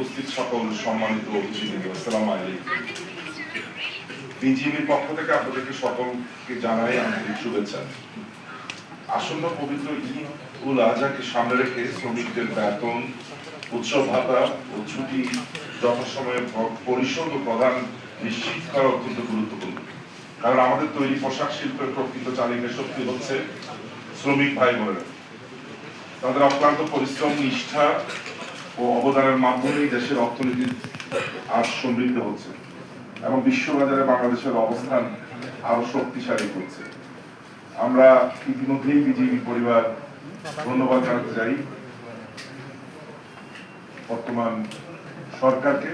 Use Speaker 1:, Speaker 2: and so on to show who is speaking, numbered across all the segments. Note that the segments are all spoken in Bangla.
Speaker 1: উপস্থিত সকল সম্মানিত অতিথিবৃন্দ, আসসালামু আলাইকুম। বিজিবির পক্ষ থেকে আপনাদেরকে সকলকে জানাই আন্তরিক শুভেচ্ছা। আসন্ন পবিত্র ঈদ উল আজহাকে সামনে রেখে শ্রমিকদের বেতন, উৎসব ভাতা ও ছুটি যথাসময়ে পরিশোধ ও প্রদান নিশ্চিত করা অত্যন্ত গুরুত্বপূর্ণ। কারণ আমাদের তৈরি পোশাক শিল্পের প্রকৃত চালিকা শক্তি হচ্ছে শ্রমিক ভাই বোনেরা। তাদের অক্লান্ত পরিশ্রম, নিষ্ঠা ও অবদানের মাধ্যমেই দেশের অর্থনীতি আজ সমৃদ্ধ হচ্ছে এবং বিশ্ববাজারে বাংলাদেশের অবস্থান আরো শক্তিশালী করছে। আমরা ইতিমধ্যেই বিজেপি পরিবার ধন্যবাদ জানাতে চাই বর্তমান সরকারকে,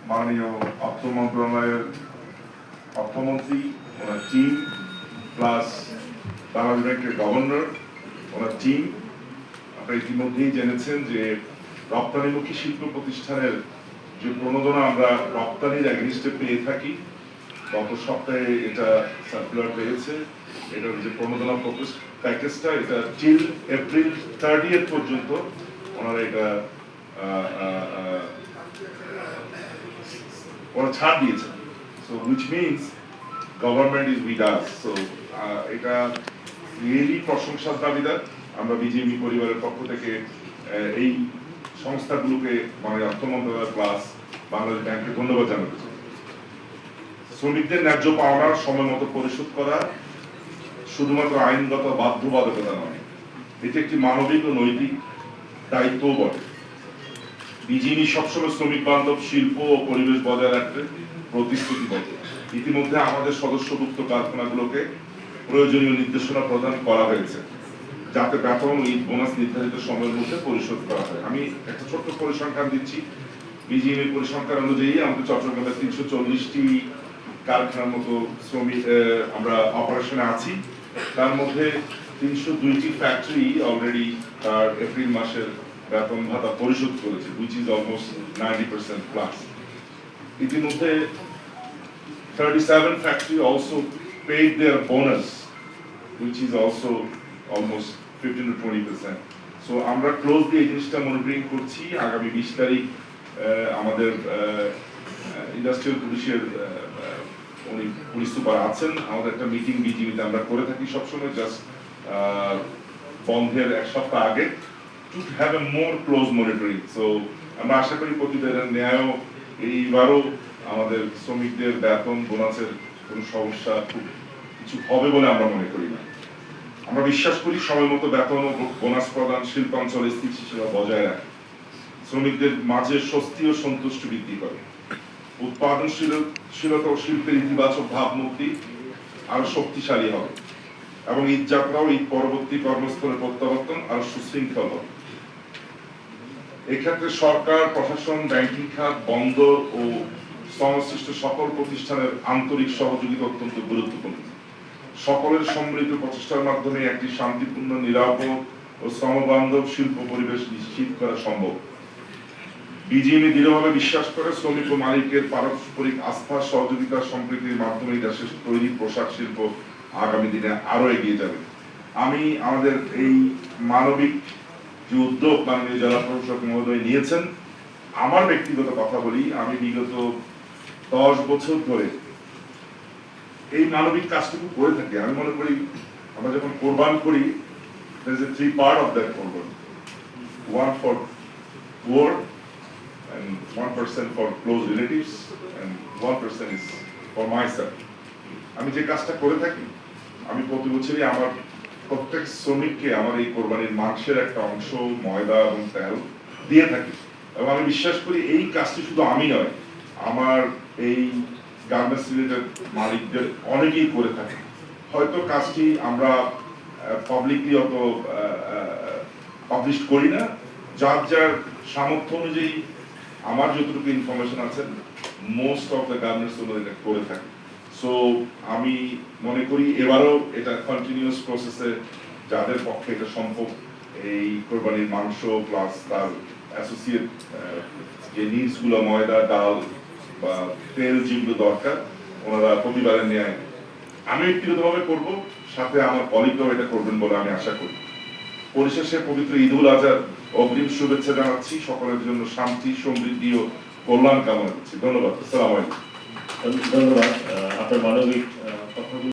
Speaker 1: মাননীয় অর্থ মন্ত্রণালয়ের অর্থমন্ত্রী, ওনার টিম, প্লাস বাংলাদেশ ব্যাংকের গভর্নর, ওনার টিম। আপনারা ইতিমধ্যেই জেনেছেন যে রপ্তানিমুখী শিল্প প্রতিষ্ঠানের যে প্রণোদনা আমরা রপ্তানির এগেইনস্টে পেয়ে থাকি, গত সপ্তাহে এটা সার্কুলার পেয়েছে। এটার যে প্রণোদনা প্যাকেজটা, এটা টিল এপ্রিল 30 পর্যন্ত ওনারা এটা ওরা ছাড় দিয়েছেন। So which means government is with us. So এটা রিয়েলি প্রশংসার দাবিদার। আমরা বিজেপি পরিবারের পক্ষ থেকে এই সংস্থাগুলোকে মানে অর্থ মন্ত্রণালয় প্লাস বাংলাদেশ ব্যাংকে ধন্যবাদ জানাতে চাই। শ্রমিকদের ন্যায্য পাওনা সময় মতো পরিশোধ করা শুধুমাত্র আইনগত বাধ্যবাধকতা নয়, এটি একটি মানবিক ও নৈতিক দায়িত্বও বটে। বিজিবি সবসময় শ্রমিক বান্ধব শিল্প ও পরিবেশ বজায় রাখতে প্রতিশ্রুতিবদ্ধ। ইতিমধ্যে আমাদের সদস্যভুক্ত কারখানাগুলোকে প্রয়োজনীয় নির্দেশনা প্রদান করা হয়েছে যাতে বেতন ও ঈদ বোনাস নির্ধারিত সময়ের মধ্যে পরিশোধ করা হয়। আমি একটা ছোট্ট পরিসংখ্যান দিচ্ছি। বিজিবি পরিসংখ্যান অনুযায়ী আমাদের চট্টগ্রামে 340টি কারখানার মতো শ্রমিক আমরা অপারেশনে আছি। তার মধ্যে 302টি ফ্যাক্টরি অলরেডি তার এপ্রিল মাসের বেতন ভাতা পরিশোধ করেছে, which is almost 90% plus. ইতিমধ্যে 37 factory also paid their bonus, which is also almost 15 to 20%. So আমরা ক্লোজলি এই জিনিসটা মনিটরিং করছি। আগামী 20 তারিখ আমাদের ইন্ডাস্ট্রিয়াল পুলিশের উনি পুলিশ সুপার আছেন, আমাদের একটা মিটিং বিজিবিতে আমরা করে থাকি সবসময়, জাস্ট বন্ধের এক সপ্তাহ আগে, to have a more close monitoring. So আমরা আশা করি প্রতিবেদন ন্যায় এইবারও আমাদের শ্রমিকদের বেতন বোনাসের কোনো সমস্যা খুব কিছু হবে বলে আমরা মনে করি না। আমরা বিশ্বাস করি সময় মতো বেতন ও বোনাস প্রদান শিল্পাঞ্চলে স্থিতিশীলতা বজায় রাখে, শ্রমিকদের মাঝে স্বস্তি ও সন্তুষ্টি বৃদ্ধি করে, উৎপাদনশীলতা ও শিল্পের ইতিবাচক ভাবমূর্তি আরো শক্তিশালী হবে এবং ঈদ যাত্রা ও ঈদ পরবর্তী কর্মস্থলে প্রত্যাবর্তন আরো সুশৃঙ্খল হবে। এক্ষেত্রে সরকার, প্রশাসন, ব্যাংকিং খাত, বন্দর ও সংশ্লিষ্ট সকল প্রতিষ্ঠানের আন্তরিক সহযোগিতা অত্যন্ত গুরুত্বপূর্ণ। সকলের সম্মিলিত প্রচেষ্টার মাধ্যমে একটি শান্তিপূর্ণ, নিরাপদ ও শ্রমবান্ধব শিল্প পরিবেশ নিশ্চিত করা সম্ভব। বিজিএমই দৃঢ়ভাবে বিশ্বাস করে শ্রমিক ও মালিকের পারস্পরিক আস্থা, সহযোগিতা, সম্প্রীতির মাধ্যমে দেশের তৈরি পোশাক শিল্প আগামী দিনে আরো এগিয়ে যাবে। আমি আমাদের এই মানবিক যে উদ্যোগ মাননীয় জেলা প্রশাসক মহোদয় নিয়েছেন, আমার ব্যক্তিগত কথা বলি, আমি বিগত 10 বছর ধরে এই মানবিক কাজটুকু করে থাকি। আমি মনে করি আমরা যখন কোরবান করি, there is a 3 part of that Korban, 1 for poor and 1% for close relatives and 1% is for myself. আমি যে কাজটা করে থাকি, আমি প্রতি বছরই আমার প্রত্যেক শ্রমিককে আমার এই কোরবানির মাংসের একটা অংশ, ময়দা এবং তেল দিয়ে থাকি এবং আমি বিশ্বাস করি এই কাজটি শুধু আমি নয়, আমার এই গার্মেন্টস রিলেটেড মালিকদের অনেকেই করে থাকে। হয়তো কাজটি আমরা পাবলিকলি অত পাবলিশ করি না, যার যার সামর্থ্য অনুযায়ী আমার যতটুকু ইনফরমেশন আছে, মোস্ট অফ দ্য গার্মেন্টস এটা করে থাকে। সো আমি মনে করি এবারও এটা কন্টিনিউয়াস প্রসেসে যাদের পক্ষে এটা সম্ভব, এই কোরবানির মাংস প্লাস তার অ্যাসোসিয়েট যে নিডসগুলো, ময়দা, ডাল বা তেল যেগুলো দরকার, ওনারা প্রতিবারের ন্যায় আমি ব্যক্তিগতভাবে করব, সাথে আমার কলিগরাও এটা করবেন বলে আমি আশা করি। পরিশেষে পবিত্র ঈদ উল আজহার অগ্রিম শুভেচ্ছা জানাচ্ছি, সকলের জন্য শান্তি, সমৃদ্ধি ও কল্যাণ কামনা করছি। ধন্যবাদ। আসসালামু আলাইকুম।
Speaker 2: ধন্যবাদ। আপনার মানবিক কথাগুলো